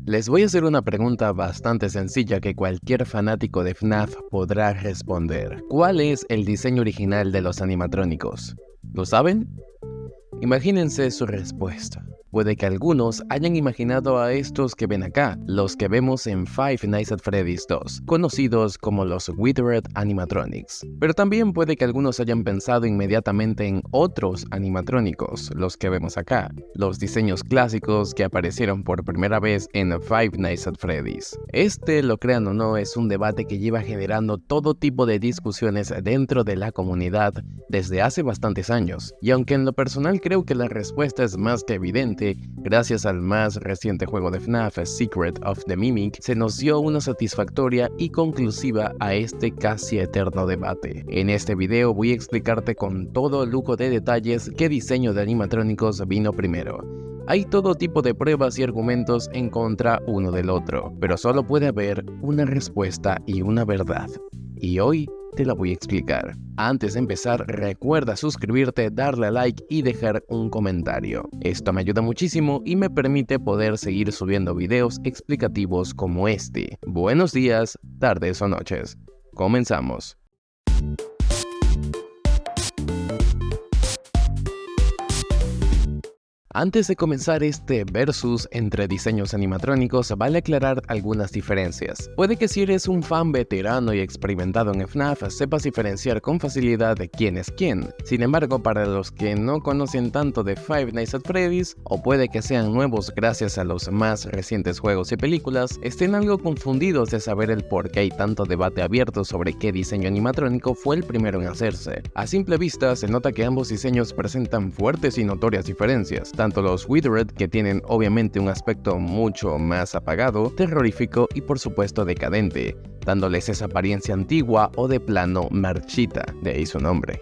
Les voy a hacer una pregunta bastante sencilla que cualquier fanático de FNAF podrá responder. ¿Cuál es el diseño original de los animatrónicos? ¿Lo saben? Imagínense su respuesta. Puede que algunos hayan imaginado a estos que ven acá, los que vemos en Five Nights at Freddy's 2, conocidos como los Withered Animatronics. Pero también puede que algunos hayan pensado inmediatamente en otros animatrónicos, los que vemos acá, los diseños clásicos que aparecieron por primera vez en Five Nights at Freddy's. Lo crean o no, es un debate que lleva generando todo tipo de discusiones dentro de la comunidad desde hace bastantes años, y aunque en lo personal creo que la respuesta es más que evidente, gracias al más reciente juego de FNAF, Secret of the Mimic, se nos dio una satisfactoria y conclusiva a este casi eterno debate. En este video voy a explicarte con todo lujo de detalles qué diseño de animatrónicos vino primero. Hay todo tipo de pruebas y argumentos en contra uno del otro, pero solo puede haber una respuesta y una verdad. Y hoy te la voy a explicar. Antes de empezar, recuerda suscribirte, darle a like y dejar un comentario. Esto me ayuda muchísimo y me permite poder seguir subiendo videos explicativos como este. Buenos días, tardes o noches. Comenzamos. Antes de comenzar este versus entre diseños animatrónicos, vale aclarar algunas diferencias. Puede que si eres un fan veterano y experimentado en FNAF, sepas diferenciar con facilidad de quién es quién. Sin embargo, para los que no conocen tanto de Five Nights at Freddy's, o puede que sean nuevos gracias a los más recientes juegos y películas, estén algo confundidos de saber el por qué hay tanto debate abierto sobre qué diseño animatrónico fue el primero en hacerse. A simple vista, se nota que ambos diseños presentan fuertes y notorias diferencias. Tanto los Withered, que tienen obviamente un aspecto mucho más apagado, terrorífico y por supuesto decadente, dándoles esa apariencia antigua o de plano marchita, de ahí su nombre,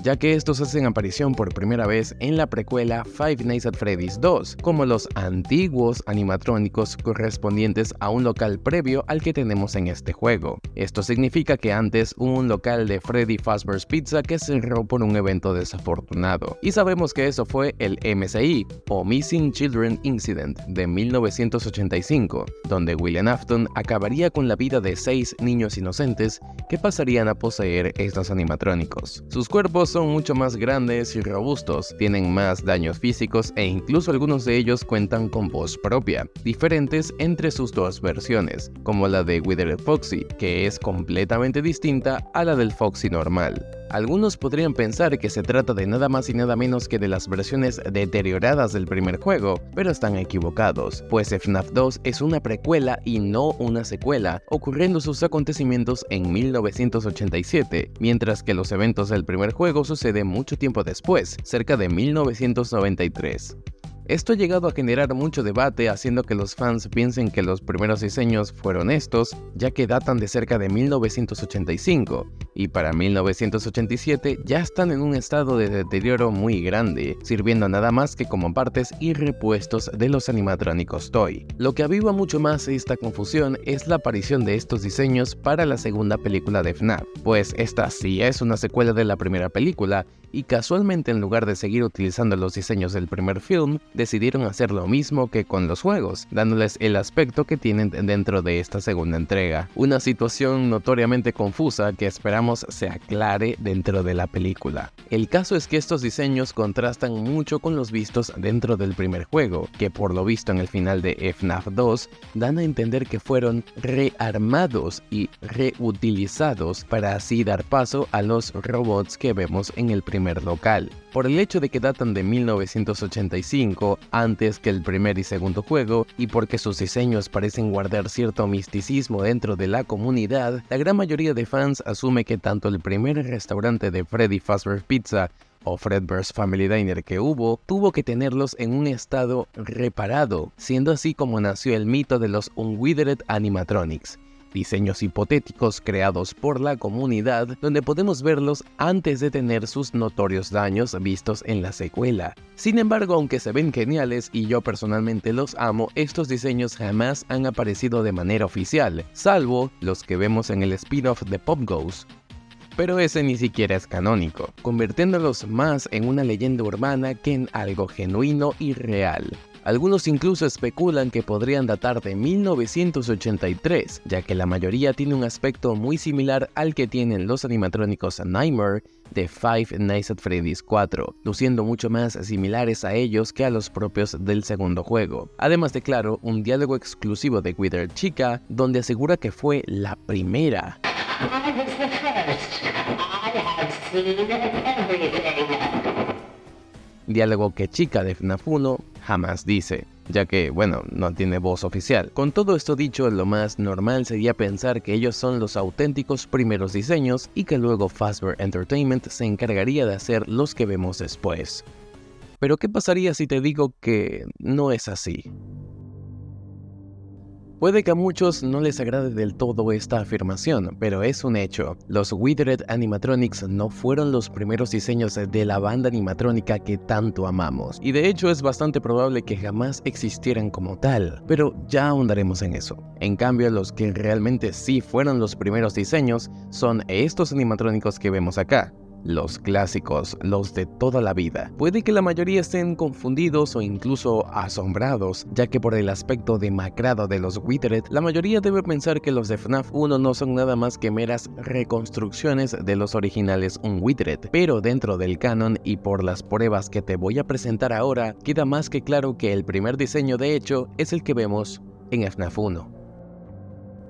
ya que estos hacen aparición por primera vez en la precuela Five Nights at Freddy's 2, como los antiguos animatrónicos correspondientes a un local previo al que tenemos en este juego. Esto significa que antes hubo un local de Freddy Fazbear's Pizza que cerró por un evento desafortunado, y sabemos que eso fue el MCI, o Missing Children Incident, de 1985, donde William Afton acabaría con la vida de 6 niños inocentes que pasarían a poseer estos animatrónicos. Sus cuerpos son mucho más grandes y robustos, tienen más daños físicos e incluso algunos de ellos cuentan con voz propia, diferentes entre sus dos versiones, como la de Withered Foxy, que es completamente distinta a la del Foxy normal. Algunos podrían pensar que se trata de nada más y nada menos que de las versiones deterioradas del primer juego, pero están equivocados, pues FNAF 2 es una precuela y no una secuela, ocurriendo sus acontecimientos en 1987, mientras que los eventos del primer juego suceden mucho tiempo después, cerca de 1993. Esto ha llegado a generar mucho debate, haciendo que los fans piensen que los primeros diseños fueron estos, ya que datan de cerca de 1985, y para 1987 ya están en un estado de deterioro muy grande, sirviendo nada más que como partes y repuestos de los animatrónicos Toy. Lo que aviva mucho más esta confusión es la aparición de estos diseños para la segunda película de FNAF, pues esta sí es una secuela de la primera película, y casualmente en lugar de seguir utilizando los diseños del primer film, decidieron hacer lo mismo que con los juegos, dándoles el aspecto que tienen dentro de esta segunda entrega. Una situación notoriamente confusa que esperamos se aclare dentro de la película. El caso es que estos diseños contrastan mucho con los vistos dentro del primer juego, que por lo visto en el final de FNAF 2 dan a entender que fueron rearmados y reutilizados para así dar paso a los robots que vemos en el primer local. Por el hecho de que datan de 1985, antes que el primer y segundo juego, y porque sus diseños parecen guardar cierto misticismo dentro de la comunidad, la gran mayoría de fans asume que tanto el primer restaurante de Freddy Fazbear's Pizza o Fredbear's Family Diner que tuvo que tenerlos en un estado reparado, siendo así como nació el mito de los Unwithered Animatronics, diseños hipotéticos creados por la comunidad donde podemos verlos antes de tener sus notorios daños vistos en la secuela. Sin embargo, aunque se ven geniales y yo personalmente los amo, estos diseños jamás han aparecido de manera oficial, salvo los que vemos en el spin-off de Pop Goes. Pero ese ni siquiera es canónico, convirtiéndolos más en una leyenda urbana que en algo genuino y real. Algunos incluso especulan que podrían datar de 1983, ya que la mayoría tiene un aspecto muy similar al que tienen los animatrónicos Nightmare de Five Nights at Freddy's 4, luciendo mucho más similares a ellos que a los propios del segundo juego. Además de, claro, un diálogo exclusivo de Wither Chica, donde asegura que fue la primera. Diálogo que Chica de FNAF 1 jamás dice, ya que, bueno, no tiene voz oficial. Con todo esto dicho, lo más normal sería pensar que ellos son los auténticos primeros diseños y que luego Fazbear Entertainment se encargaría de hacer los que vemos después. Pero ¿qué pasaría si te digo que no es así? Puede que a muchos no les agrade del todo esta afirmación, pero es un hecho. Los Withered Animatronics no fueron los primeros diseños de la banda animatrónica que tanto amamos, y de hecho es bastante probable que jamás existieran como tal, pero ya ahondaremos en eso. En cambio, los que realmente sí fueron los primeros diseños son estos animatrónicos que vemos acá. Los clásicos, los de toda la vida. Puede que la mayoría estén confundidos o incluso asombrados, ya que por el aspecto demacrado de los Withered, la mayoría debe pensar que los de FNAF 1 no son nada más que meras reconstrucciones de los originales Unwithered. Pero dentro del canon y por las pruebas que te voy a presentar ahora, queda más que claro que el primer diseño de hecho es el que vemos en FNAF 1.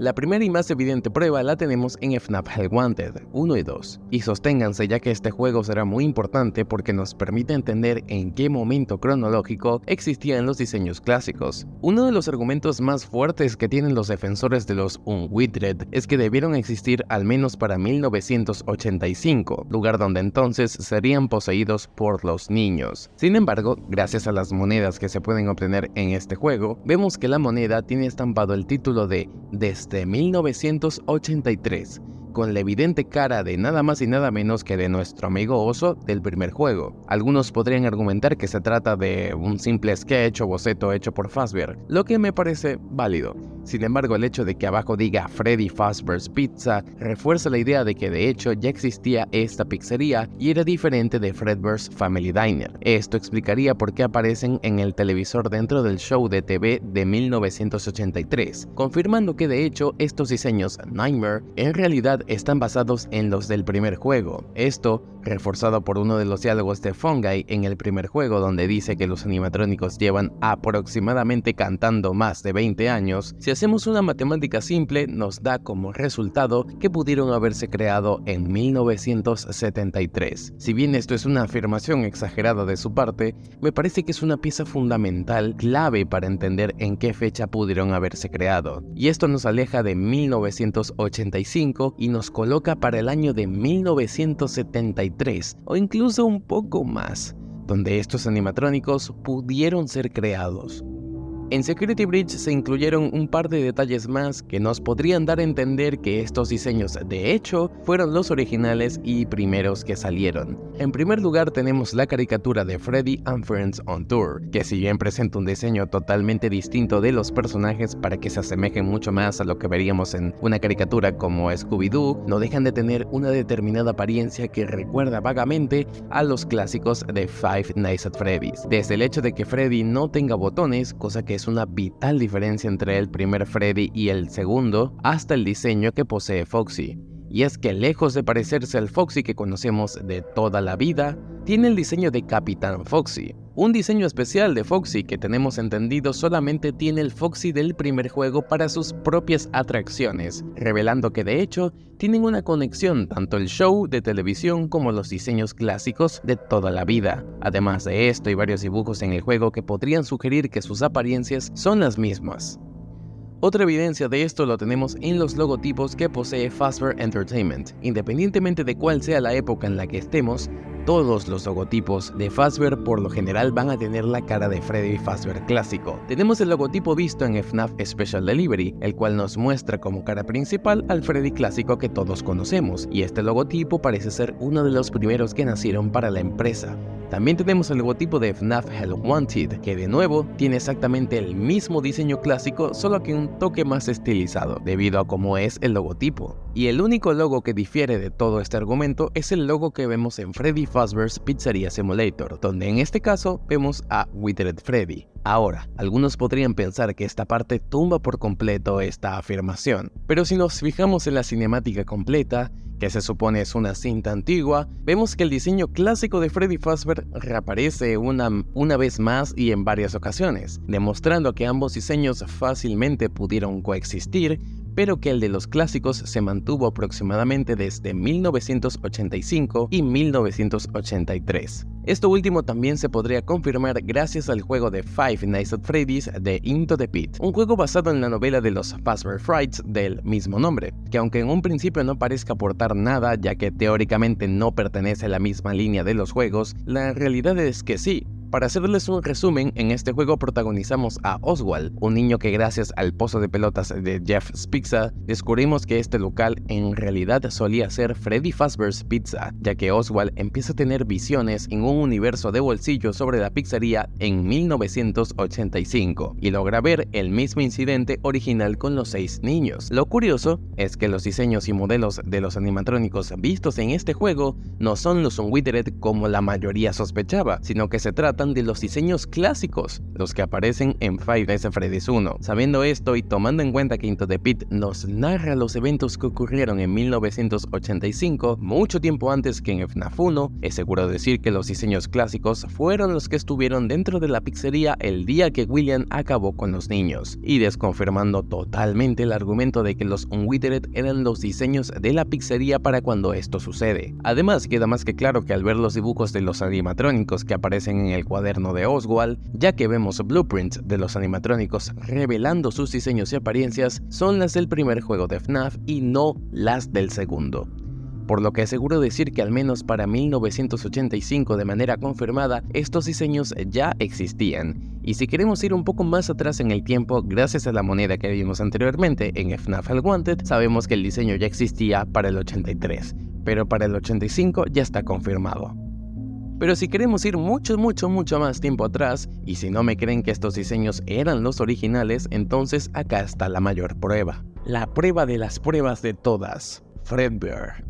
La primera y más evidente prueba la tenemos en FNAF Hellwanted 1 y 2, y sosténganse ya que este juego será muy importante porque nos permite entender en qué momento cronológico existían los diseños clásicos. Uno de los argumentos más fuertes que tienen los defensores de los Unwithered es que debieron existir al menos para 1985, lugar donde entonces serían poseídos por los niños. Sin embargo, gracias a las monedas que se pueden obtener en este juego, vemos que la moneda tiene estampado el título de Desde 1983, con la evidente cara de nada más y nada menos que de nuestro amigo oso del primer juego. Algunos podrían argumentar que se trata de un simple sketch o boceto hecho por Fazbear, lo que me parece válido. Sin embargo, el hecho de que abajo diga Freddy Fazbear's Pizza refuerza la idea de que de hecho ya existía esta pizzería y era diferente de Fredbear's Family Diner. Esto explicaría por qué aparecen en el televisor dentro del show de TV de 1983, confirmando que de hecho estos diseños Nightmare en realidad están basados en los del primer juego. Esto reforzado por uno de los diálogos de Fungi en el primer juego, donde dice que los animatrónicos llevan aproximadamente cantando más de 20 años. Si hacemos una matemática simple, nos da como resultado que pudieron haberse creado en 1973. Si bien esto es una afirmación exagerada de su parte, me parece que es una pieza fundamental, clave para entender en qué fecha pudieron haberse creado. Y esto nos aleja de 1985 y nos coloca para el año de 1973, o incluso un poco más, donde estos animatrónicos pudieron ser creados. En Security Breach se incluyeron un par de detalles más que nos podrían dar a entender que estos diseños de hecho fueron los originales y primeros que salieron. En primer lugar tenemos la caricatura de Freddy and Friends on Tour, que si bien presenta un diseño totalmente distinto de los personajes para que se asemejen mucho más a lo que veríamos en una caricatura como Scooby-Doo, no dejan de tener una determinada apariencia que recuerda vagamente a los clásicos de Five Nights at Freddy's. Desde el hecho de que Freddy no tenga botones, cosa que es una vital diferencia entre el primer Freddy y el segundo, hasta el diseño que posee Foxy. Y es que lejos de parecerse al Foxy que conocemos de toda la vida, tiene el diseño de Capitán Foxy. Un diseño especial de Foxy que tenemos entendido solamente tiene el Foxy del primer juego para sus propias atracciones, revelando que de hecho tienen una conexión tanto el show de televisión como los diseños clásicos de toda la vida. Además de esto hay varios dibujos en el juego que podrían sugerir que sus apariencias son las mismas. Otra evidencia de esto lo tenemos en los logotipos que posee Fazbear Entertainment. Independientemente de cuál sea la época en la que estemos, todos los logotipos de Fazbear por lo general van a tener la cara de Freddy Fazbear clásico. Tenemos el logotipo visto en FNAF Special Delivery, el cual nos muestra como cara principal al Freddy clásico que todos conocemos, y este logotipo parece ser uno de los primeros que nacieron para la empresa. También tenemos el logotipo de FNAF Help Wanted, que de nuevo tiene exactamente el mismo diseño clásico, solo que un toque más estilizado, debido a cómo es el logotipo. Y el único logo que difiere de todo este argumento es el logo que vemos en Freddy Fazbear's Pizzeria Simulator, donde en este caso vemos a Withered Freddy. Ahora, algunos podrían pensar que esta parte tumba por completo esta afirmación, pero si nos fijamos en la cinemática completa, que se supone es una cinta antigua, vemos que el diseño clásico de Freddy Fazbear reaparece una vez más y en varias ocasiones, demostrando que ambos diseños fácilmente pudieron coexistir, pero que el de los clásicos se mantuvo aproximadamente desde 1985 y 1983. Esto último también se podría confirmar gracias al juego de Five Nights at Freddy's de Into the Pit, un juego basado en la novela de los Fazbear Frights del mismo nombre, que aunque en un principio no parezca aportar nada ya que teóricamente no pertenece a la misma línea de los juegos, la realidad es que sí. Para hacerles un resumen, en este juego protagonizamos a Oswald, un niño que gracias al pozo de pelotas de Jeff's Pizza, descubrimos que este local en realidad solía ser Freddy Fazbear's Pizza, ya que Oswald empieza a tener visiones en un universo de bolsillo sobre la pizzería en 1985, y logra ver el mismo incidente original con los 6 niños. Lo curioso es que los diseños y modelos de los animatrónicos vistos en este juego no son los Unwithered como la mayoría sospechaba, sino que se tratan de los diseños clásicos, los que aparecen en Five Nights at Freddy's 1. Sabiendo esto y tomando en cuenta que Into the Pit nos narra los eventos que ocurrieron en 1985, mucho tiempo antes que en FNAF 1, es seguro decir que los diseños clásicos fueron los que estuvieron dentro de la pizzería el día que William acabó con los niños, y desconfirmando totalmente el argumento de que los Unwithered eran los diseños de la pizzería para cuando esto sucede. Además, queda más que claro que al ver los dibujos de los animatrónicos que aparecen en el cuaderno de Oswald, ya que vemos blueprints de los animatrónicos revelando sus diseños y apariencias, son las del primer juego de FNAF y no las del segundo. Por lo que es seguro decir que al menos para 1985 de manera confirmada, estos diseños ya existían. Y si queremos ir un poco más atrás en el tiempo, gracias a la moneda que vimos anteriormente en FNAF Help Wanted, sabemos que el diseño ya existía para el 83, pero para el 85 ya está confirmado. Pero si queremos ir mucho más tiempo atrás, y si no me creen que estos diseños eran los originales, entonces acá está la mayor prueba. La prueba de las pruebas de todas, Fredbear.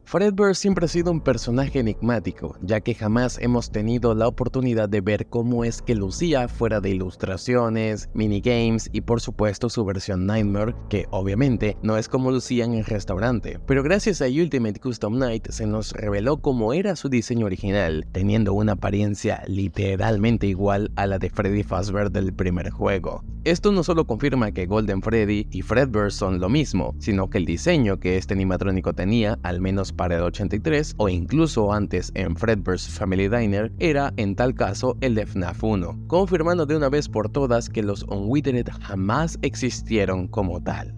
Fredbear siempre ha sido un personaje enigmático, ya que jamás hemos tenido la oportunidad de ver cómo es que lucía fuera de ilustraciones, minigames y por supuesto su versión Nightmare, que obviamente no es como lucía en el restaurante. Pero gracias a Ultimate Custom Night se nos reveló cómo era su diseño original, teniendo una apariencia literalmente igual a la de Freddy Fazbear del primer juego. Esto no solo confirma que Golden Freddy y Fredbear son lo mismo, sino que el diseño que este animatrónico tenía, al menos para el 83, o incluso antes en Fredbear's Family Diner, era en tal caso el de FNAF 1, confirmando de una vez por todas que los Unwithered jamás existieron como tal.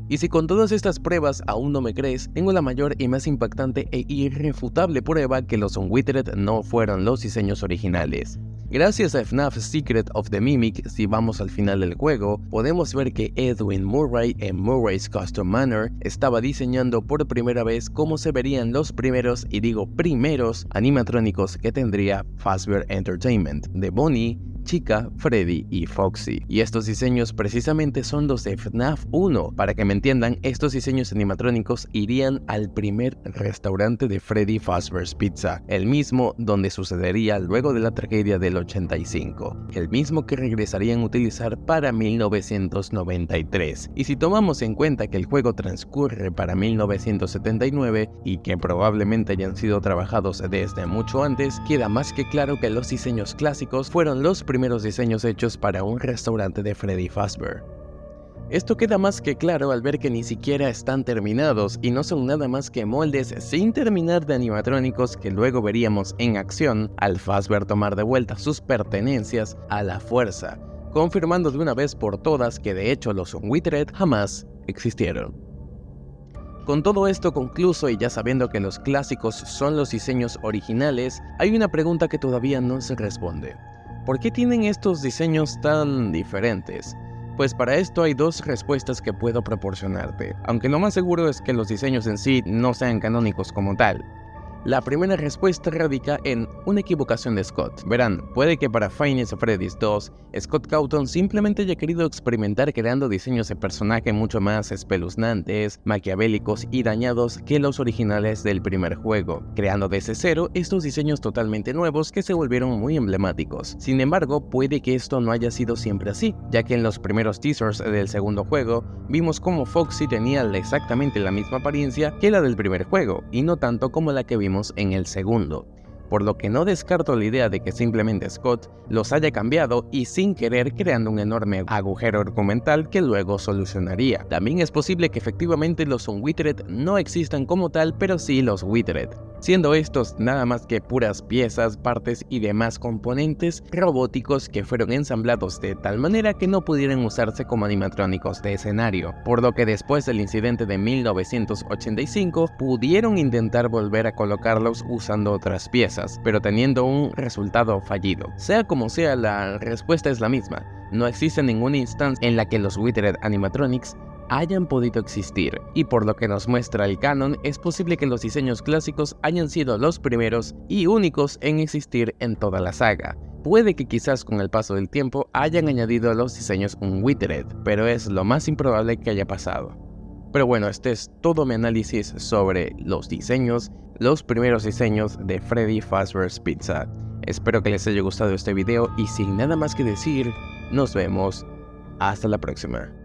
Y si con todas estas pruebas aún no me crees, tengo la mayor y más impactante e irrefutable prueba que los Unwithered no fueron los diseños originales. Gracias a FNAF Secret of the Mimic, si vamos al final del juego, podemos ver que Edwin Murray en Murray's Custom Manor estaba diseñando por primera vez cómo se verían los primeros, y digo primeros, animatrónicos que tendría Fazbear Entertainment, de Bonnie, Chica, Freddy y Foxy. Y estos diseños precisamente son los de FNAF 1. Para que me entiendan, estos diseños animatrónicos irían al primer restaurante de Freddy Fazbear's Pizza, el mismo donde sucedería luego de la tragedia del 85, el mismo que regresarían a utilizar para 1993. Y si tomamos en cuenta que el juego transcurre para 1979 y que probablemente hayan sido trabajados desde mucho antes, queda más que claro que los diseños clásicos fueron los primeros diseños hechos para un restaurante de Freddy Fazbear. Esto queda más que claro al ver que ni siquiera están terminados y no son nada más que moldes sin terminar de animatrónicos que luego veríamos en acción al Fazbear tomar de vuelta sus pertenencias a la fuerza, confirmando de una vez por todas que de hecho los Unwithered jamás existieron. Con todo esto concluso y ya sabiendo que los clásicos son los diseños originales, hay una pregunta que todavía no se responde. ¿Por qué tienen estos diseños tan diferentes? Pues para esto hay dos respuestas que puedo proporcionarte, aunque lo más seguro es que los diseños en sí no sean canónicos como tal. La primera respuesta radica en una equivocación de Scott. Verán, puede que para Five Nights at Freddy's 2, Scott Cawthon simplemente haya querido experimentar creando diseños de personaje mucho más espeluznantes, maquiavélicos y dañados que los originales del primer juego, creando desde cero estos diseños totalmente nuevos que se volvieron muy emblemáticos. Sin embargo, puede que esto no haya sido siempre así, ya que en los primeros teasers del segundo juego, vimos como Foxy tenía exactamente la misma apariencia que la del primer juego, y no tanto como la que vimos en el segundo, por lo que no descarto la idea de que simplemente Scott los haya cambiado y sin querer creando un enorme agujero argumental que luego solucionaría. También es posible que efectivamente los Unwittered no existan como tal, pero sí los Wittered, siendo estos nada más que puras piezas, partes y demás componentes robóticos que fueron ensamblados de tal manera que no pudieran usarse como animatrónicos de escenario, por lo que después del incidente de 1985 pudieron intentar volver a colocarlos usando otras piezas, pero teniendo un resultado fallido. Sea como sea, la respuesta es la misma. No existe ninguna instancia en la que los Wittered animatronics hayan podido existir, y por lo que nos muestra el canon, es posible que los diseños clásicos hayan sido los primeros y únicos en existir en toda la saga. Puede que quizás con el paso del tiempo hayan añadido los diseños Unwittered, pero es lo más improbable que haya pasado. Pero bueno, este es todo mi análisis sobre los primeros diseños de Freddy Fazbear's Pizza. Espero que les haya gustado este video y sin nada más que decir, nos vemos hasta la próxima.